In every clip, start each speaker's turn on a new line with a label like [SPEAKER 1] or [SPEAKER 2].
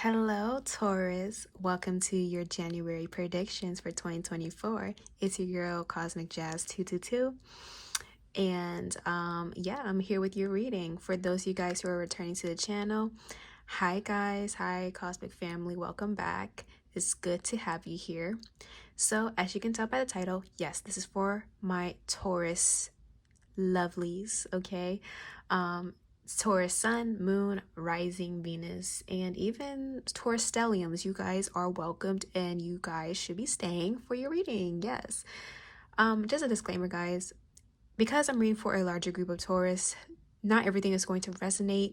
[SPEAKER 1] Hello, Taurus. Welcome to your January predictions for 2024. It's your girl, Cosmic Jazz 222. And yeah, I'm here with your reading. For those of you guys who are returning to the channel, hi guys, hi Cosmic family, welcome back. It's good to have you here. So, as you can tell by the title, yes, this is for my Taurus lovelies, okay? Taurus sun, moon, rising Venus, and even Taurus stelliums. You guys are welcomed and you guys should be staying for your reading. Yes. Just a disclaimer, guys. Because I'm reading for a larger group of Taurus, not everything is going to resonate.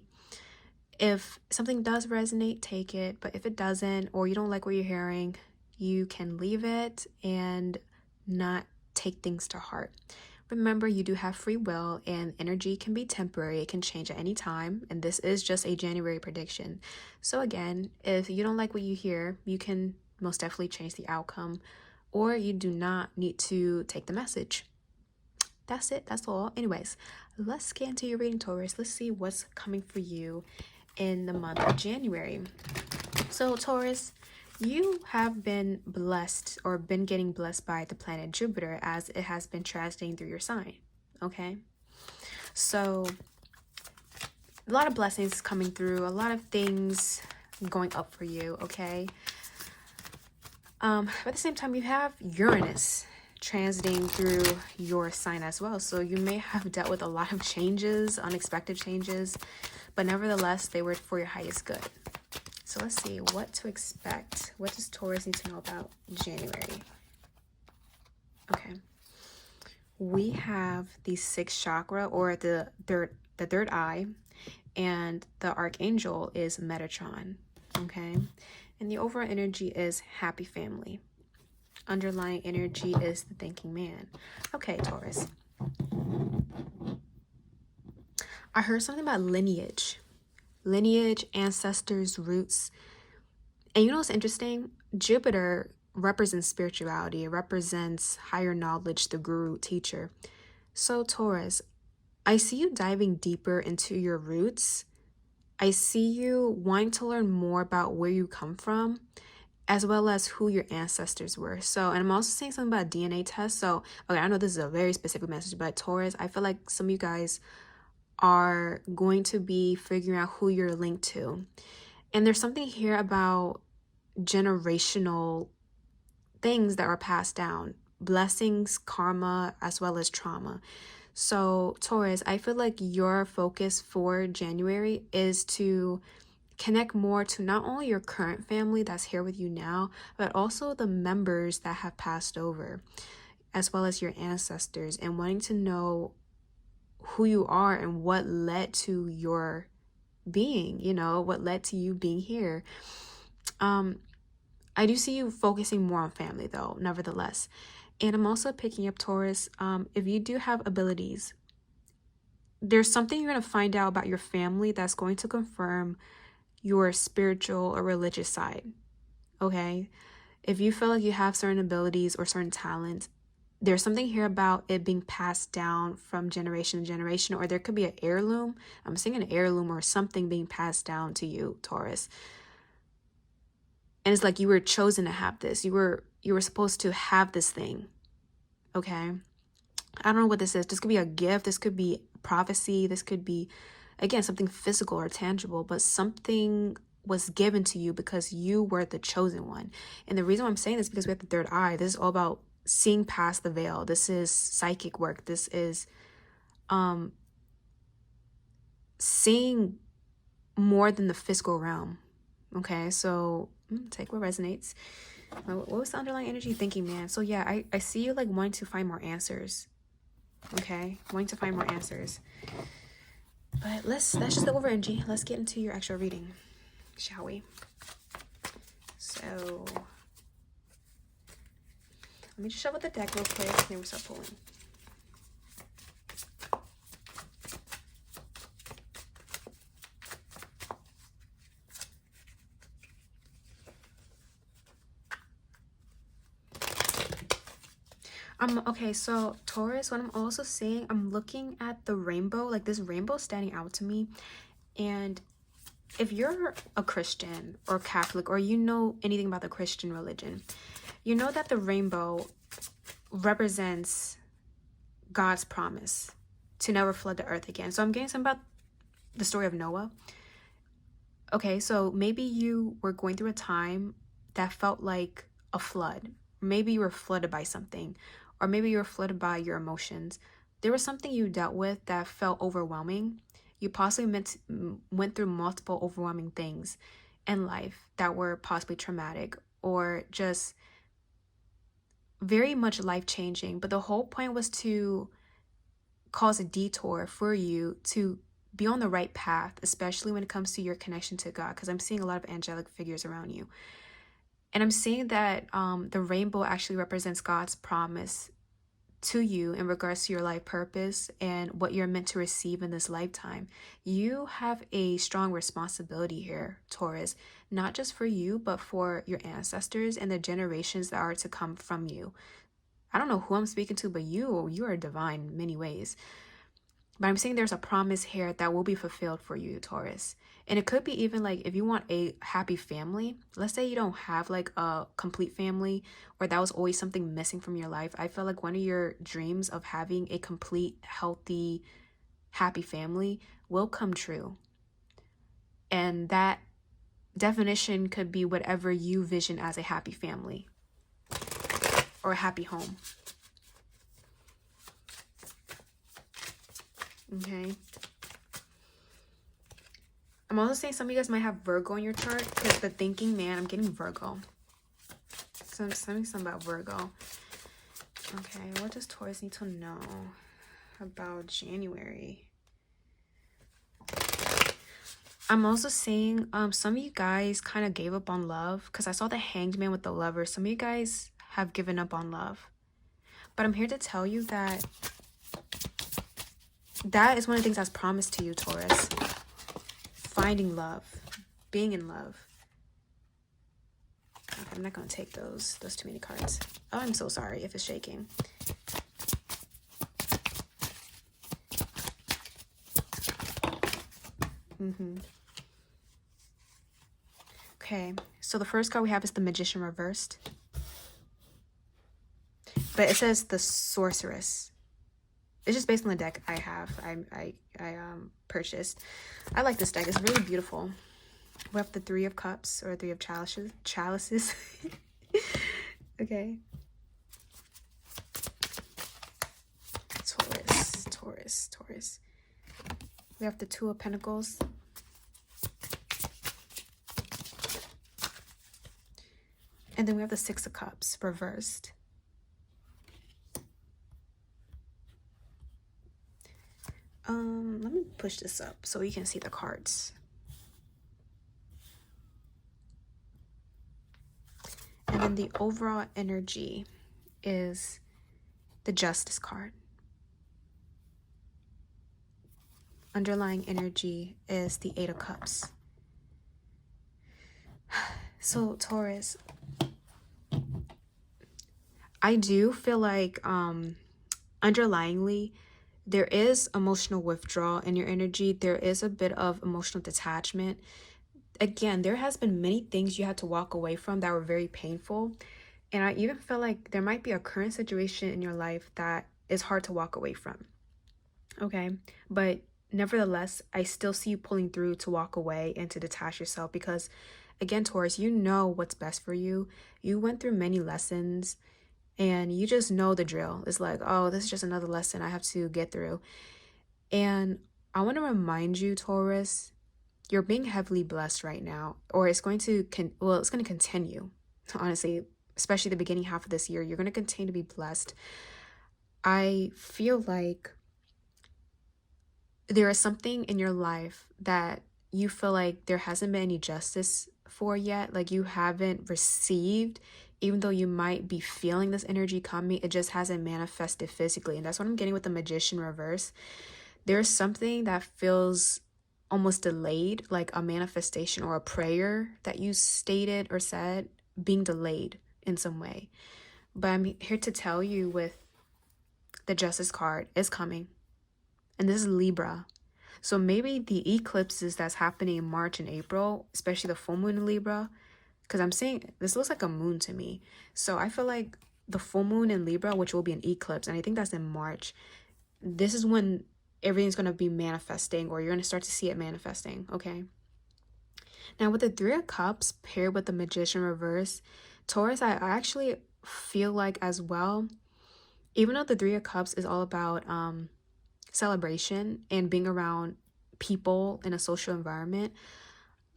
[SPEAKER 1] If something does resonate, take it. But if it doesn't, or you don't like what you're hearing, you can leave it and not take things to heart. Remember, you do have free will and energy can be temporary. It can change at any time. And this is just a January prediction. So again, if you don't like what you hear, you can most definitely change the outcome, or you do not need to take the message. That's it. That's all. Anyways, let's get into your reading, Taurus. Let's see what's coming for you in the month of January. So Taurus, you have been blessed or been getting blessed by the planet Jupiter as it has been transiting through your sign. Okay. So a lot of blessings coming through, a lot of things going up for you. Okay. But at the same time, you have Uranus transiting through your sign as well. So you may have dealt with a lot of changes, unexpected changes, but nevertheless, they were for your highest good. So let's see what to expect. What does Taurus need to know about January? Okay. We have the sixth chakra, or the third eye, and the archangel is Metatron. Okay. And the overall energy is happy family. Underlying energy is the thinking man. Okay, Taurus. I heard something about lineage, ancestors, roots. And you know what's interesting? Jupiter represents spirituality. It represents higher knowledge, the guru, teacher. So Taurus, I see you diving deeper into your roots. I see you wanting to learn more about where you come from, as well as who your ancestors were. So, and I'm also saying something about DNA tests. So, okay, I know this is a very specific message, but Taurus, I feel like some of you guys are going to be figuring out who you're linked to. And there's something here about generational things that are passed down, blessings, karma, as well as trauma. So Taurus, I feel like your focus for January is to connect more to not only your current family that's here with you now, but also the members that have passed over, as well as your ancestors, and wanting to know who you are and what led to your being, what led to you being here. I do see you focusing more on family though, nevertheless. And I'm also picking up, Taurus, if you do have abilities, there's something you're going to find out about your family that's going to confirm your spiritual or religious side. Okay? If you feel like you have certain abilities or certain talents, there's something here about it being passed down from generation to generation, or there could be an heirloom. I'm seeing an heirloom or something being passed down to you, Taurus. And it's like you were chosen to have this. You were supposed to have this thing. Okay? I don't know what this is. This could be a gift. This could be prophecy. This could be, again, something physical or tangible, but something was given to you because you were the chosen one. And the reason why I'm saying this is because we have the third eye. This is all about seeing past the veil. This is psychic work. This is seeing more than the physical realm. Okay, so take what resonates. What was the underlying energy? Thinking man. So yeah, I see you like wanting to find more answers. Okay, wanting to find more answers. But that's just the over energy. Let's get into your actual reading, shall we? So let me just shuffle the deck real quick, and then we'll start pulling. Okay, so Taurus, what I'm also seeing, I'm looking at the rainbow, like this rainbow standing out to me, and if you're a Christian or Catholic, or you know anything about the Christian religion, you know that the rainbow represents God's promise to never flood the earth again. So I'm getting some about the story of Noah. Okay, so maybe you were going through a time that felt like a flood. Maybe you were flooded by something, or maybe you were flooded by your emotions. There was something you dealt with that felt overwhelming. You possibly went through multiple overwhelming things in life that were possibly traumatic or just very much life-changing. But the whole point was to cause a detour for you to be on the right path, especially when it comes to your connection to God, because I'm seeing a lot of angelic figures around you. And I'm seeing that the rainbow actually represents God's promise to you in regards to your life purpose and what you're meant to receive in this lifetime. You have a strong responsibility here, Taurus, not just for you, but for your ancestors and the generations that are to come from you. I don't know who I'm speaking to, but you are divine in many ways. But I'm saying there's a promise here that will be fulfilled for you, Taurus. And it could be even like if you want a happy family, let's say you don't have like a complete family, or that was always something missing from your life. I feel like one of your dreams of having a complete, healthy, happy family will come true. And that definition could be whatever you vision as a happy family or a happy home. Okay. I'm also saying some of you guys might have Virgo in your chart, because the thinking man, I'm getting Virgo. So I'm saying something about Virgo. Okay, what does Taurus need to know about January? I'm also saying some of you guys kind of gave up on love, because I saw the Hanged Man with the Lover. Some of you guys have given up on love. But I'm here to tell you that that is one of the things that's promised to you, Taurus. Finding love, being in love. Okay, I'm not going to take those too many cards. Oh, I'm so sorry if it's shaking. Okay, so the first card we have is the Magician reversed. But it says the Sorceress. It's just based on the deck I have. I purchased. I like this deck. It's really beautiful. We have the Three of Cups, or Three of Chalices. Okay. Taurus. We have the Two of Pentacles. And then we have the Six of Cups reversed. Let me push this up so you can see the cards. And then the overall energy is the Justice card. Underlying energy is the Eight of Cups. So Taurus, I do feel like underlyingly there is emotional withdrawal in your energy. There is a bit of emotional detachment. Again, there has been many things you had to walk away from that were very painful. And I even feel like there might be a current situation in your life that is hard to walk away from. Okay, but nevertheless, I still see you pulling through to walk away and to detach yourself, because again, Taurus, you know what's best for you. You went through many lessons and you just know the drill. It's like, oh, this is just another lesson I have to get through. And I want to remind you, Taurus, you're being heavily blessed right now, or it's going to it's going to continue. Honestly, especially the beginning half of this year, you're going to continue to be blessed. I feel like there is something in your life that you feel like there hasn't been any justice for yet. Like you haven't received, even though you might be feeling this energy coming, it just hasn't manifested physically. And that's what I'm getting with the Magician reverse. There's something that feels almost delayed, like a manifestation or a prayer that you stated or said being delayed in some way. But I'm here to tell you with the Justice card is coming. And this is Libra. So maybe the eclipses that's happening in March and April, especially the full moon in Libra, because I'm saying this looks like a moon to me. So I feel like the full moon in Libra, which will be an eclipse, and I think that's in March, this is when everything's going to be manifesting, or you're going to start to see it manifesting, okay? Now, with the Three of Cups paired with the Magician reverse, Taurus, I actually feel like as well, even though the Three of Cups is all about celebration and being around people in a social environment,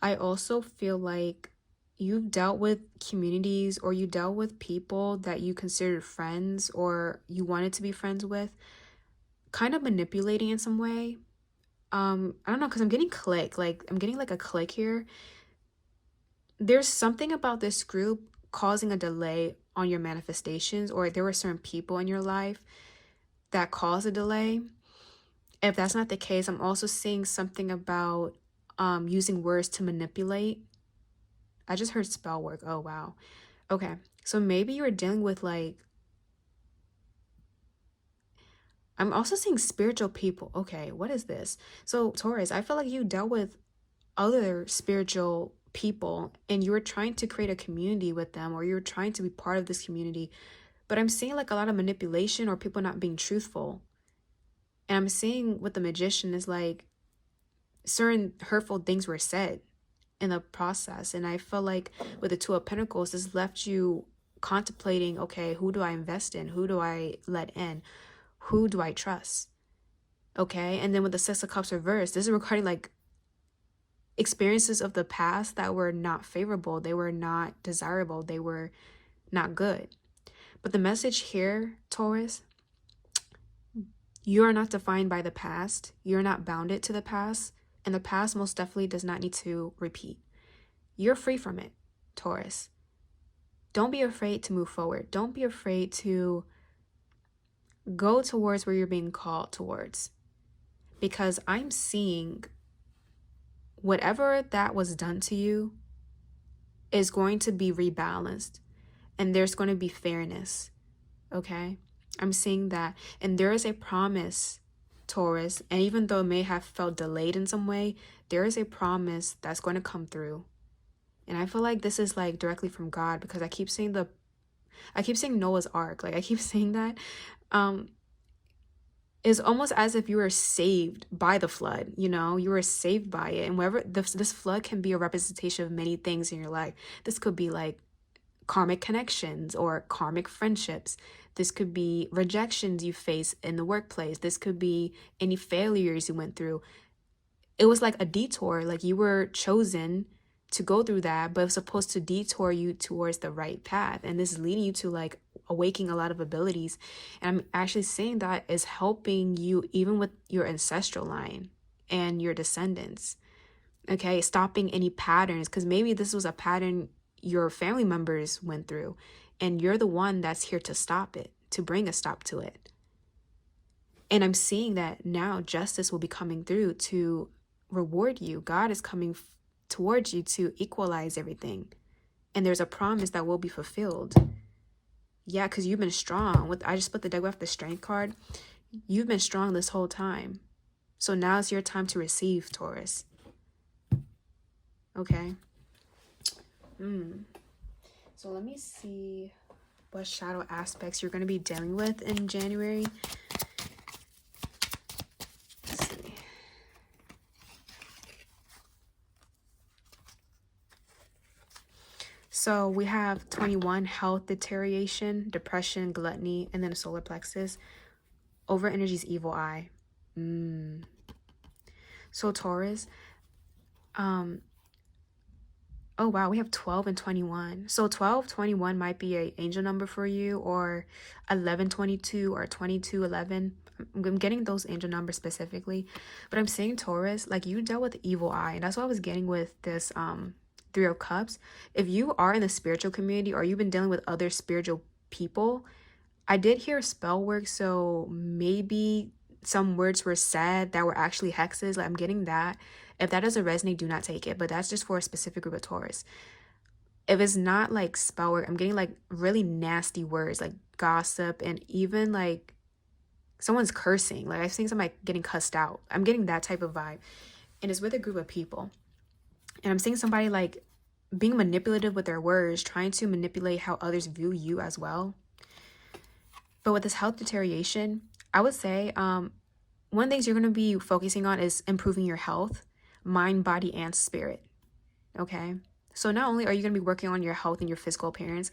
[SPEAKER 1] I also feel like you've dealt with communities, or you dealt with people that you considered friends or you wanted to be friends with, kind of manipulating in some way. I don't know, because I'm getting I'm getting like a click here. There's something about this group causing a delay on your manifestations, or there were certain people in your life that caused a delay. If that's not the case, I'm also seeing something about using words to manipulate. I just heard spell work. Oh, wow. Okay. So maybe you're dealing with like, I'm also seeing spiritual people. Okay, what is this? So Taurus, I feel like you dealt with other spiritual people and you were trying to create a community with them, or you were trying to be part of this community. But I'm seeing like a lot of manipulation or people not being truthful. And I'm seeing with the Magician is like certain hurtful things were said in the process. And I feel like with the Two of Pentacles, this left you contemplating, okay, who do I invest in? Who do I let in? Who do I trust? Okay. And then with the Six of Cups reversed, this is regarding like experiences of the past that were not favorable. They were not desirable. They were not good. But the message here, Taurus, you are not defined by the past. You're not bounded to the past. And the past most definitely does not need to repeat. You're free from it, Taurus. Don't be afraid to move forward. Don't be afraid to go towards where you're being called towards. Because I'm seeing whatever that was done to you is going to be rebalanced. And there's going to be fairness. Okay? I'm seeing that. And there is a promise, Taurus. And even though it may have felt delayed in some way, there is a promise that's going to come through. And I feel like this is like directly from God, because I keep saying Noah's Ark. Like I keep saying that. It's almost as if you were saved by the flood, you know, you were saved by it. And wherever this flood can be a representation of many things in your life. This could be like karmic connections or karmic friendships. This could be rejections you face in the workplace. This could be any failures you went through. It was like a detour, like you were chosen to go through that, but it was supposed to detour you towards the right path. And this is leading you to like awakening a lot of abilities. And I'm actually saying that is helping you even with your ancestral line and your descendants. Okay, stopping any patterns, because maybe this was a pattern your family members went through, and you're the one that's here to stop it, to bring a stop to it. And I'm seeing that now justice will be coming through to reward you. God is coming towards you to equalize everything. And there's a promise that will be fulfilled. Yeah, because you've been strong. I just put the deck with the Strength card. You've been strong this whole time. So now it's your time to receive, Taurus. Okay. So let me see what shadow aspects you're going to be dealing with in January. Let's see. So we have 21, health deterioration, depression, gluttony, and then a solar plexus. Over energy's evil eye. So Taurus, oh wow, we have 12 and 21. So 1221 might be an angel number for you, or 1122 or 2211. I'm getting those angel numbers specifically, but I'm saying Taurus, like you dealt with evil eye, and that's what I was getting with this Three of Cups. If you are in the spiritual community, or you've been dealing with other spiritual people, I did hear spell work, so maybe some words were said that were actually hexes. Like I'm getting that. If that doesn't resonate, do not take it. But that's just for a specific group of Taurus. If it's not like spell work, I'm getting like really nasty words like gossip, and even like someone's cursing. Like I've seen somebody getting cussed out. I'm getting that type of vibe. And it's with a group of people. And I'm seeing somebody like being manipulative with their words, trying to manipulate how others view you as well. But with this health deterioration, I would say one of the things you're going to be focusing on is improving your health, mind, body, and spirit. Okay? So not only are you going to be working on your health and your physical appearance,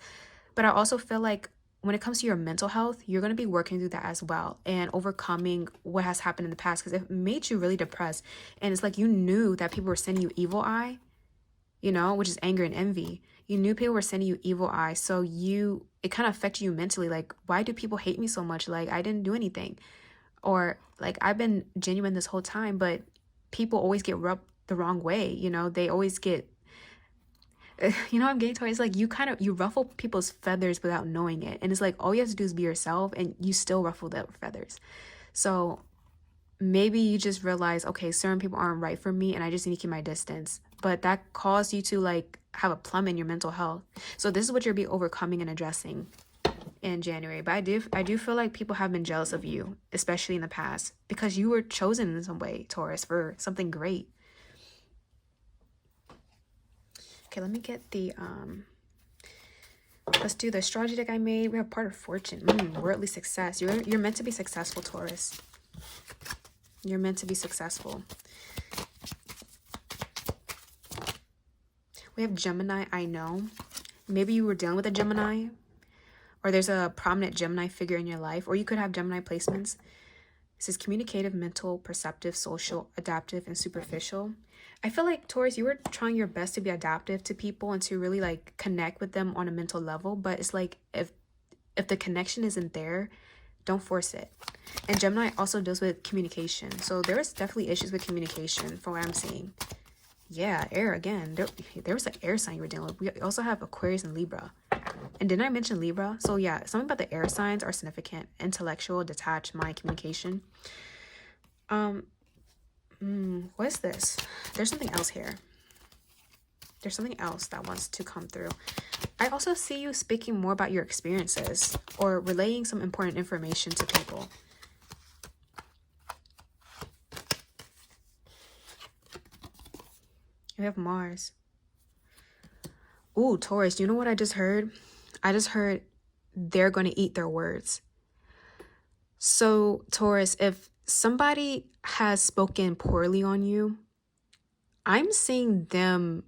[SPEAKER 1] but I also feel like when it comes to your mental health, you're going to be working through that as well and overcoming what has happened in the past, because it made you really depressed. And it's like you knew that people were sending you evil eye, you know, which is anger and envy. You knew people were sending you evil eye. So it kind of affected you mentally. Like, why do people hate me so much? Like, I didn't do anything. Or like, I've been genuine this whole time, but people always get rubbed the wrong way. You know, they always get, you know, I'm getting to it. It's like you ruffle people's feathers without knowing it. And it's like, all you have to do is be yourself and you still ruffle their feathers. So maybe you just realize, okay, certain people aren't right for me and I just need to keep my distance. But that caused you to like have a plummet in your mental health. So this is what you'll be overcoming and addressing in January. But I do feel like people have been jealous of you, especially in the past, because you were chosen in some way, Taurus, for something great. Okay, let me get the let's do the astrology deck I made. We have part of fortune, worldly success. You're meant to be successful, Taurus. You're meant to be successful. We have Gemini, I know. Maybe you were dealing with a Gemini, or there's a prominent Gemini figure in your life, or you could have Gemini placements. This is communicative, mental, perceptive, social, adaptive, and superficial. I feel like, Taurus, you were trying your best to be adaptive to people and to really like connect with them on a mental level, but it's like if the connection isn't there, don't force it. And Gemini also deals with communication. So there is definitely issues with communication from what I'm seeing. Yeah, air again. There was an air sign you were dealing with. We also have Aquarius and Libra. And didn't I mention Libra? So yeah, something about the air signs are significant. Intellectual, detached, mind, communication. What is this? There's something else here. There's something else that wants to come through. I also see you speaking more about your experiences or relaying some important information to people. We have Mars. Ooh, Taurus, you know what I just heard? I just heard they're going to eat their words. So, Taurus, if somebody has spoken poorly on you, I'm seeing them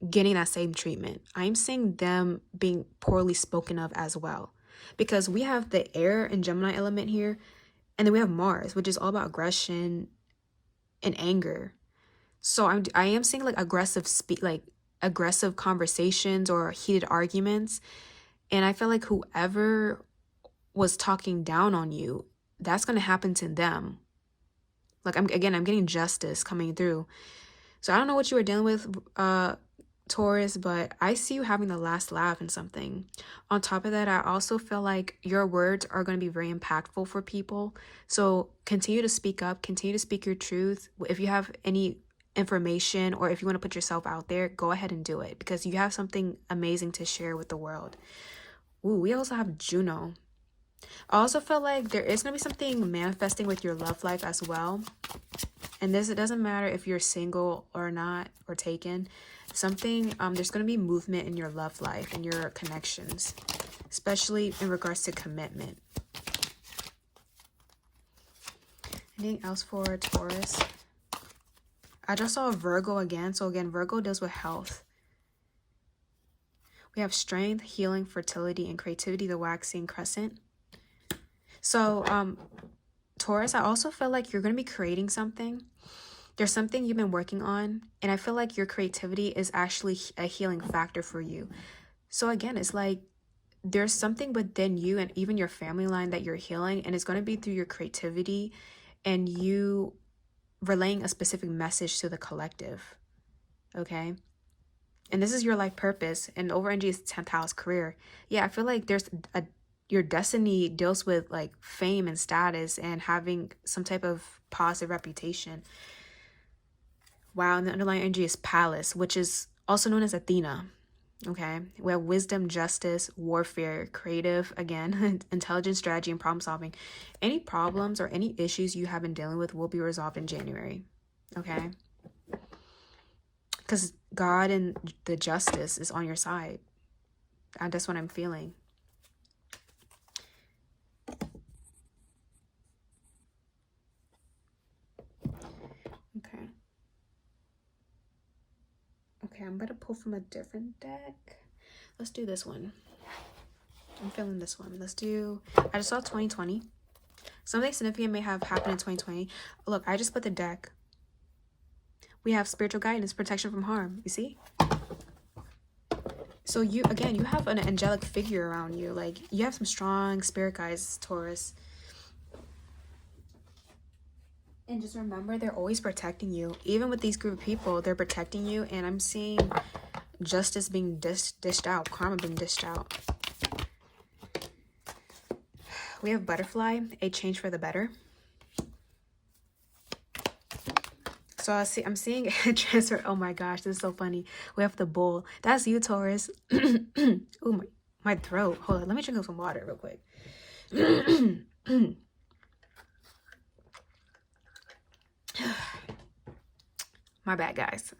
[SPEAKER 1] getting that same treatment. I'm seeing them being poorly spoken of as well. Because we have the air and Gemini element here, and then we have Mars, which is all about aggression and anger. So I am seeing like aggressive conversations or heated arguments. And I feel like whoever was talking down on you, that's going to happen to them. Like I'm getting justice coming through. So I don't know what you were dealing with, Taurus, but I see you having the last laugh in something. On top of that, I also feel like your words are going to be very impactful for people. So continue to speak up, continue to speak your truth. If you have any information or if you want to put yourself out there, go ahead and do it because you have something amazing to share with the world. Ooh, we also have Juno. I also feel like there is going to be something manifesting with your love life as well. And it doesn't matter if you're single or not or taken. There's going to be movement in your love life and your connections, especially in regards to commitment. Anything else for Taurus? I just saw Virgo again. So again, Virgo deals with health. We have strength, healing, fertility, and creativity, the waxing crescent. So, Taurus, I also feel like you're going to be creating something. There's something you've been working on, and I feel like your creativity is actually a healing factor for you. So again, it's like there's something within you and even your family line that you're healing, and it's going to be through your creativity and you relaying a specific message to the collective. Okay? And this is your life purpose, and over energy is 10th house career. Yeah, I feel like your destiny deals with like fame and status and having some type of positive reputation. Wow, and the underlying energy is Palace, which is also known as Athena. Okay, we have wisdom, justice, warfare, creative, again, intelligence, strategy, and problem solving. Any problems or any issues you have been dealing with will be resolved in January. Okay, because God and the justice is on your side. That's what I'm feeling. Okay. Okay, I'm gonna pull from a different deck. Let's do this one. I'm feeling this one. Let's do, I just saw 2020. Something significant may have happened in 2020. Look, I just put the deck. We have spiritual guidance, protection from harm. You see? So you, again, you have an angelic figure around you. Like, you have some strong spirit guides, Taurus. And just remember, they're always protecting you. Even with these group of people, they're protecting you. And I'm seeing justice being dished out, karma being dished out. We have butterfly, a change for the better. So I'm seeing a transfer. Oh my gosh, this is so funny. We have the bull. That's you, Taurus. Ooh, my throat. Hold on, let me drink some water real quick. My bad, guys.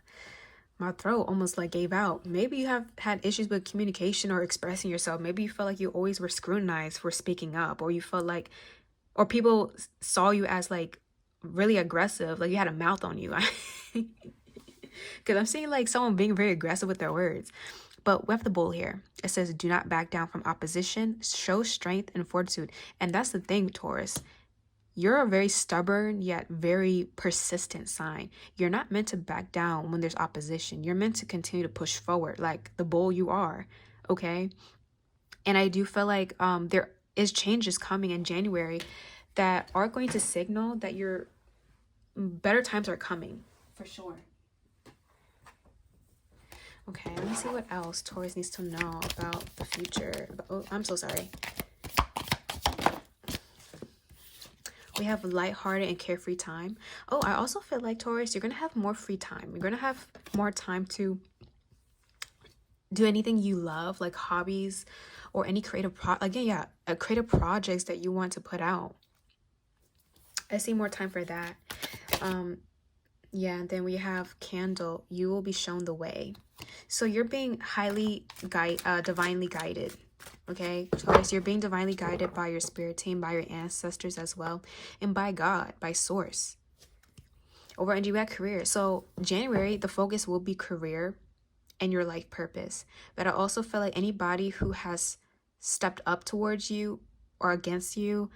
[SPEAKER 1] My throat almost like gave out. Maybe you have had issues with communication or expressing yourself. Maybe you felt like you always were scrutinized for speaking up, or you felt like, or people saw you as like really aggressive, like you had a mouth on you. Because I'm seeing like someone being very aggressive with their words. But we have the bull here. It says, do not back down from opposition, show strength and fortitude. And that's the thing, Taurus. You're a very stubborn yet very persistent sign. You're not meant to back down when there's opposition. You're meant to continue to push forward like the bull you are, okay? And I do feel like there is changes coming in January that are going to signal that your better times are coming, for sure. Okay, let me see what else Taurus needs to know about the future. Oh, I'm so sorry. We have lighthearted and carefree time. Oh, I also feel like, Taurus, you're going to have more free time. You're going to have more time to do anything you love, like hobbies or any creative creative projects that you want to put out. I see more time for that. Yeah, and then we have candle. You will be shown the way. So you're being divinely guided. Okay, Taurus, you're being divinely guided by your spirit team, by your ancestors as well, and by God, by source. Over and you got career. So January, the focus will be career and your life purpose. But I also feel like anybody who has stepped up towards you or against you,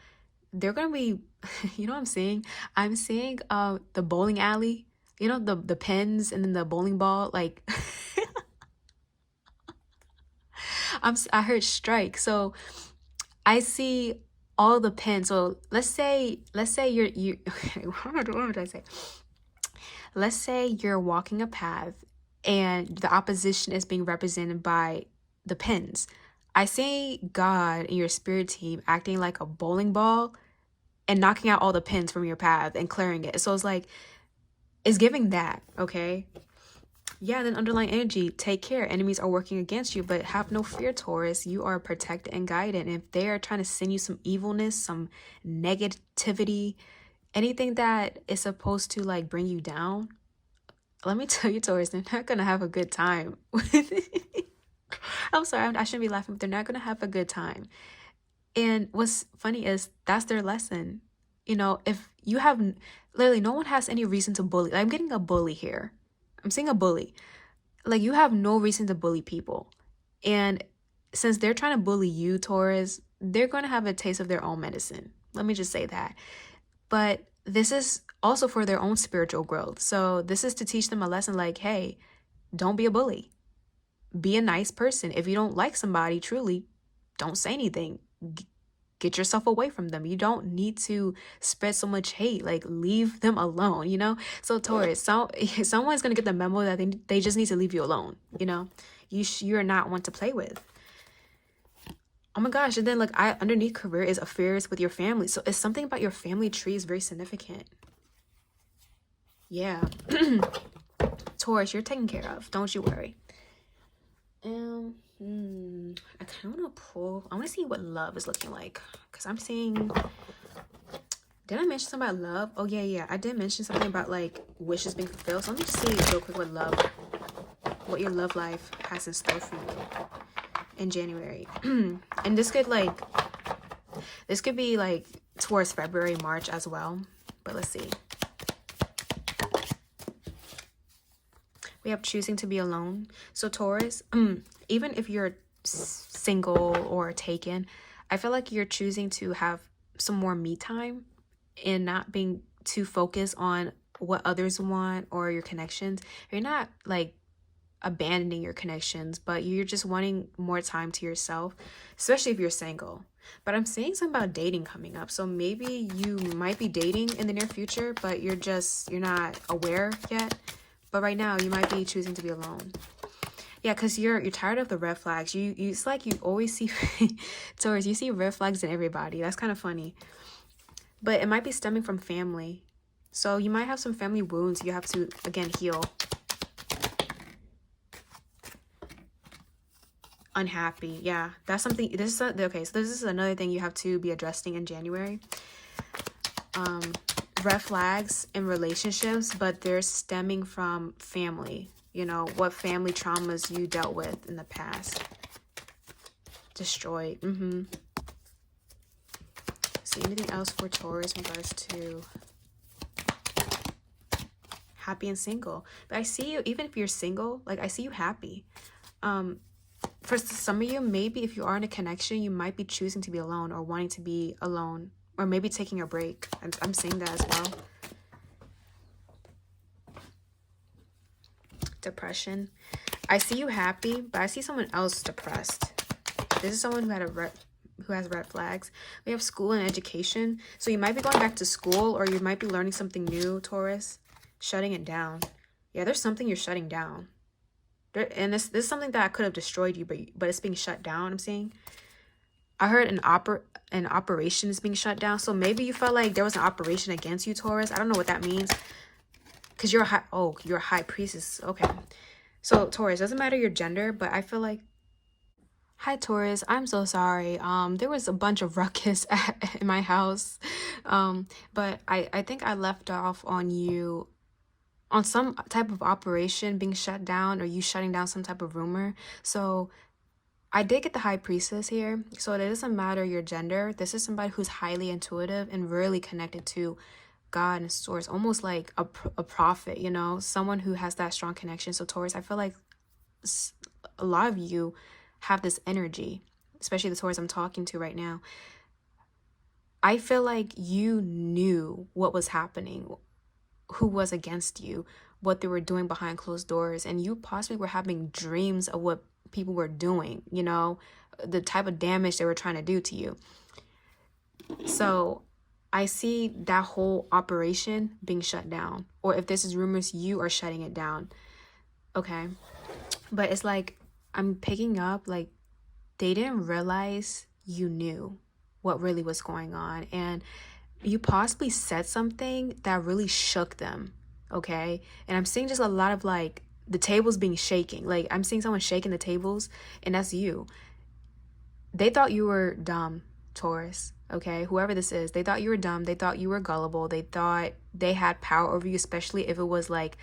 [SPEAKER 1] they're gonna be, you know what I'm saying? I'm seeing the bowling alley, you know, the pins and then the bowling ball, like I heard strike. So I see all the pins. So let's say you what would I say? Let's say you're walking a path and the opposition is being represented by the pins. I see God and your spirit team acting like a bowling ball and knocking out all the pins from your path and clearing it. So it's like, it's giving that, okay? Yeah, then underlying energy, take care. Enemies are working against you, but have no fear, Taurus. You are protected and guided. And if they are trying to send you some evilness, some negativity, anything that is supposed to like bring you down, let me tell you, Taurus, they're not gonna have a good time. I'm sorry, I shouldn't be laughing, but they're not gonna have a good time. And what's funny is that's their lesson. You know, if you have literally no one has any reason to bully. I'm getting a bully here. I'm seeing a bully. Like, you have no reason to bully people. And since they're trying to bully you, Taurus, they're going to have a taste of their own medicine. Let me just say that. But this is also for their own spiritual growth. So this is to teach them a lesson like, hey, don't be a bully. Be a nice person. If you don't like somebody, truly, don't say anything. Get yourself away from them. You don't need to spread so much hate. Like, leave them alone, you know? So Taurus, someone's going to get the memo that they just need to leave you alone, you know? You're not one to play with. Oh my gosh. And then like underneath career is affairs with your family. So it's something about your family tree is very significant. Yeah. Taurus, you're taken care of. Don't you worry. I kind of want to pull. I want to see what love is looking like, because I'm seeing. Did I mention something about love? Oh yeah, I did mention something about like wishes being fulfilled. So let me just see real quick what your love life has in store for you in January. And this could be like towards February, March as well. But let's see. We have choosing to be alone. So Taurus, even if you're single or taken, I feel like you're choosing to have some more me time and not being too focused on what others want or your connections. You're not like abandoning your connections, but you're just wanting more time to yourself, especially if you're single. But I'm seeing something about dating coming up. So maybe you might be dating in the near future, but you're not aware yet. But right now you might be choosing to be alone. Yeah, because you're tired of the red flags. It's like you always see Taurus, you see red flags in everybody. That's kind of funny. But it might be stemming from family. So you might have some family wounds you have to, again, heal. Unhappy. Yeah, that's something. Okay, so this is another thing you have to be addressing in January. Red flags in relationships, but they're stemming from family. You know, what family traumas you dealt with in the past. Destroyed. See, anything else for Taurus in regards to happy and single? But I see you, even if you're single, like I see you happy. For some of you, maybe if you are in a connection, you might be choosing to be alone or wanting to be alone, or maybe taking a break. I'm seeing that as well. Depression. I see you happy, but I see someone else depressed. This is someone who has red flags. We have school and education. So you might be going back to school, or you might be learning something new, Taurus. Shutting it down. Yeah, there's something you're shutting down. And this is something that could have destroyed you, but it's being shut down. I'm seeing. I heard an operation is being shut down. So maybe you felt like there was an operation against you, Taurus. I don't know what that means. Because you're a high priestess. Okay. So Taurus, doesn't matter your gender, but I feel like. Hi Taurus, I'm so sorry. There was a bunch of ruckus in my house. But I think I left off on you on some type of operation being shut down, or you shutting down some type of rumor. So I did get the high priestess here. So it doesn't matter your gender. This is somebody who's highly intuitive and really connected to God and source, almost like a prophet, you know, someone who has that strong connection. So Taurus, I feel like a lot of you have this energy, especially the Taurus I'm talking to right now. I feel like you knew what was happening, who was against you, what they were doing behind closed doors, and you possibly were having dreams of what people were doing, you know, the type of damage they were trying to do to you. So I see that whole operation being shut down, or if this is rumors, you are shutting it down. Okay. But it's like, I'm picking up, like, they didn't realize you knew what really was going on, and you possibly said something that really shook them. Okay. And I'm seeing just a lot of like the tables being shaking. Like I'm seeing someone shaking the tables, and that's you. They thought you were dumb, Taurus. Okay. Whoever this is, they thought you were dumb. They thought you were gullible. They thought they had power over you, especially if it was like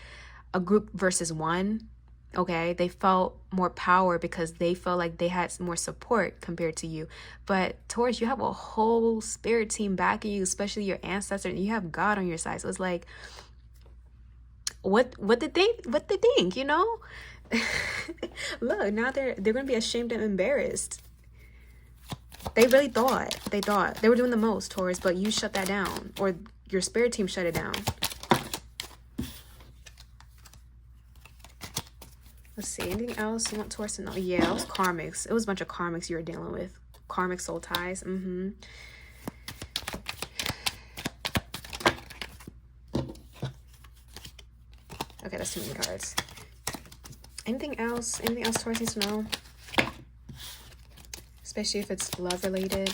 [SPEAKER 1] a group versus one. Okay, they felt more power because they felt like they had more support compared to you. But Taurus, you have a whole spirit team backing you, especially your ancestors, and you have God on your side. So it's like, what did they think, you know? Look, now they're gonna be ashamed and embarrassed. They really thought they were doing the most, Taurus, but you shut that down, or your spirit team shut it down. Let's see, anything else you want Taurus to know? Yeah, it was karmics. It was a bunch of karmics you were dealing with. Karmic soul ties. Okay, that's too many cards. Anything else? Anything else Taurus needs to know? Especially if it's love related.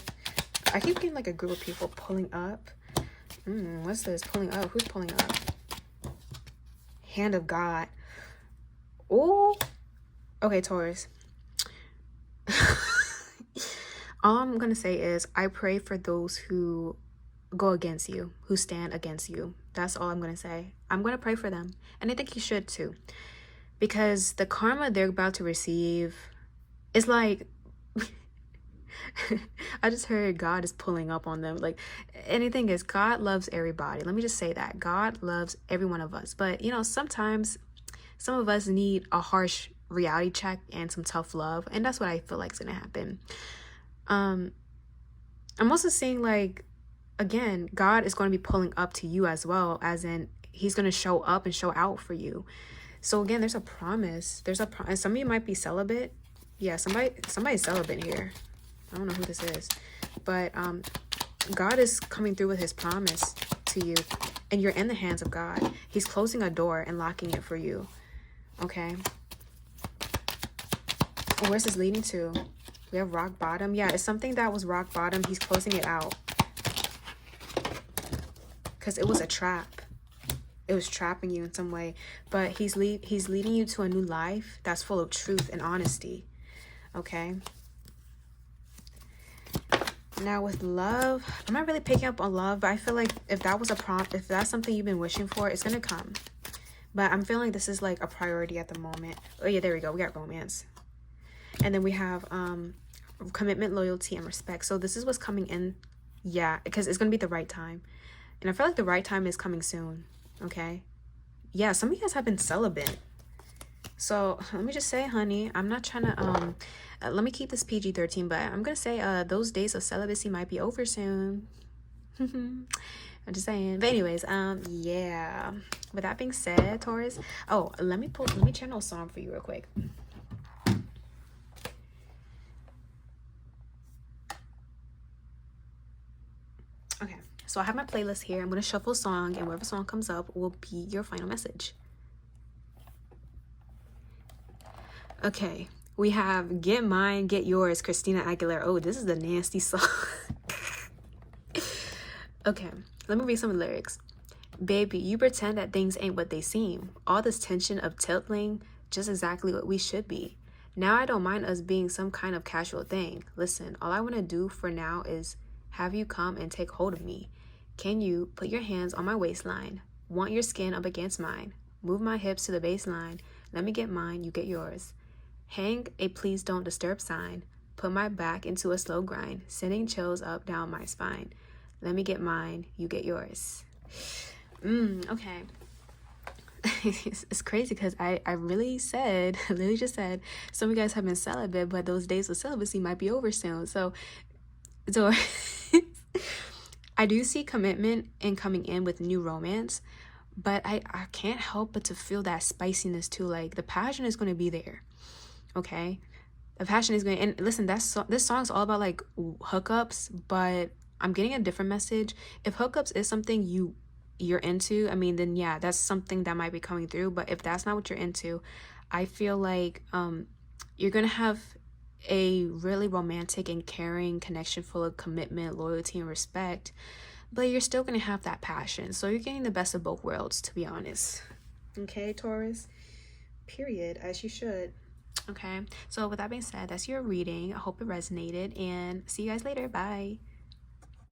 [SPEAKER 1] I keep getting like a group of people pulling up. What's this? Pulling up. Who's pulling up? Hand of God. Oh, okay, Taurus. All I'm going to say is I pray for those who go against you, who stand against you. That's all I'm going to say. I'm going to pray for them. And I think you should too. Because the karma they're about to receive is like, I just heard God is pulling up on them. Like, anything is, God loves everybody. Let me just say that. God loves every one of us. But, sometimes some of us need a harsh reality check and some tough love. And that's what I feel like is going to happen. I'm also seeing, like, again, God is going to be pulling up to you as well, as in he's going to show up and show out for you. So again, there's a promise. And some of you might be celibate. Yeah, somebody's celibate here. I don't know who this is. But God is coming through with his promise to you. And you're in the hands of God. He's closing a door and locking it for you. Okay? Where's this leading to? We have rock bottom. Yeah, it's something that was rock bottom. He's closing it out. Because it was a trap. It was trapping you in some way. But he's leading you to a new life that's full of truth and honesty. Okay? Now with love, I'm not really picking up on love, but I feel like if that was if that's something you've been wishing for, it's going to come. But I'm feeling this is like a priority at the moment. Oh yeah, there we go. We got romance. And then we have commitment, loyalty, and respect. So this is what's coming in. Yeah, because it's going to be the right time. And I feel like the right time is coming soon. Okay? Yeah, some of you guys have been celibate. So let me just say, honey, I'm not trying to, let me keep this PG-13, but I'm going to say those days of celibacy might be over soon. I'm just saying. But anyways, yeah. With that being said, Taurus, let me channel a song for you real quick. Okay, so I have my playlist here. I'm going to shuffle a song, and whatever song comes up will be your final message. Okay, we have Get Mine, Get Yours, Christina Aguilera. Oh, this is a nasty song. Okay, let me read some lyrics. Baby, you pretend that things ain't what they seem. All this tension of tilting, just exactly what we should be. Now I don't mind us being some kind of casual thing. Listen, all I want to do for now is have you come and take hold of me. Can you put your hands on my waistline? Want your skin up against mine. Move my hips to the baseline. Let me get mine, you get yours. Hang a please don't disturb sign. Put my back into a slow grind, sending chills up down my spine. Let me get mine, you get yours. Okay. It's crazy because I really just said, some of you guys have been celibate, but those days of celibacy might be over soon. So I do see commitment and coming in with new romance, but I can't help but to feel that spiciness too. Like, the passion is going to be there. Okay, the passion is going, and listen, this song's all about like hookups, but I'm getting a different message. If hookups is something you're into, I mean, then yeah, that's something that might be coming through. But if that's not what you're into, I feel like you're gonna have a really romantic and caring connection full of commitment, loyalty, and respect, but you're still gonna have that passion. So you're getting the best of both worlds, to be honest. Okay, Taurus, period, as you should. Okay, so with that being said, that's your reading. I hope it resonated, and see you guys later. Bye.